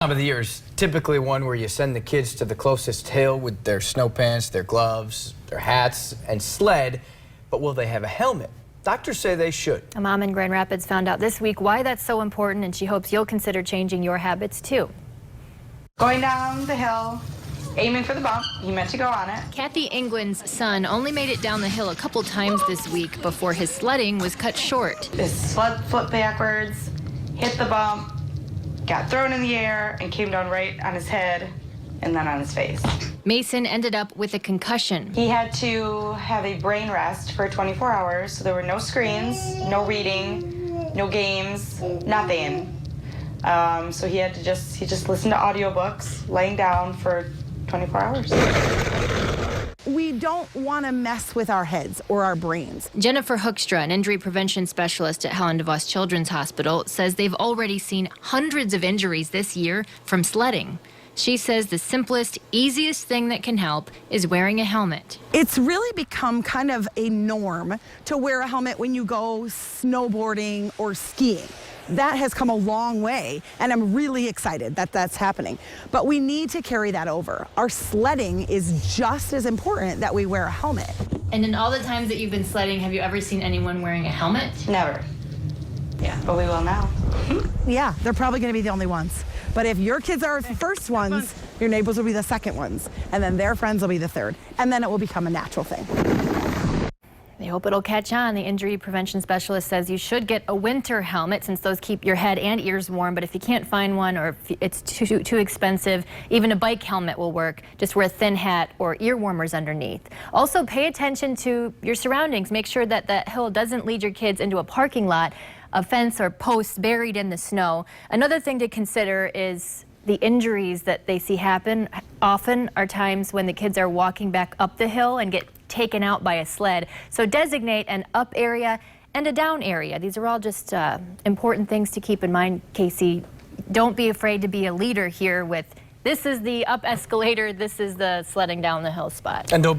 Time of the year is typically one where you send the kids to the closest hill with their snow pants, their gloves, their hats, and sled. But will they have a helmet? Doctors say they should. A mom in Grand Rapids found out this week why that's so important, and she hopes you'll consider changing your habits too. Going down the hill, aiming for the bump. He meant to go on it. Kathy England's son only made it down the hill a couple times this week before his sledding was cut short. His sled flipped backwards, hit the bump, got thrown in the air, and came down right on his head and then on his face. Mason ended up with a concussion. He had to have a brain rest for 24 hours, so there were no screens, no reading, no games, nothing. So he just listened to audiobooks, laying down for 24 hours. We don't want to mess with our heads or our brains. Jennifer Hoekstra, an injury prevention specialist at Helen DeVos Children's Hospital, says they've already seen hundreds of injuries this year from sledding. She says the simplest, easiest thing that can help is wearing a helmet. It's really become kind of a norm to wear a helmet when you go snowboarding or skiing. That has come a long way, and I'm really excited that that's happening. But we need to carry that over. Our sledding is just as important that we wear a helmet. And in all the times that you've been sledding, have you ever seen anyone wearing a helmet? Never. Yeah, but we will now. Yeah, they're probably going to be the only ones. But if your kids are the first ones, your neighbors will be the second ones, and then their friends will be the third, and then it will become a natural thing. They hope it'll catch on. The injury prevention specialist says you should get a winter helmet since those keep your head and ears warm. But if you can't find one or if it's too expensive, even a bike helmet will work. Just wear a thin hat or ear warmers underneath. Also, pay attention to your surroundings. Make sure that that hill doesn't lead your kids into a parking lot, a fence or posts buried in the snow. Another thing to consider is the injuries that they see happen often are times when the kids are walking back up the hill and get taken out by a sled. So designate an up area and a down area. These are all just important things to keep in mind, Casey. Don't be afraid to be a leader here with this is the up escalator, this is the sledding down the hill spot. And don't be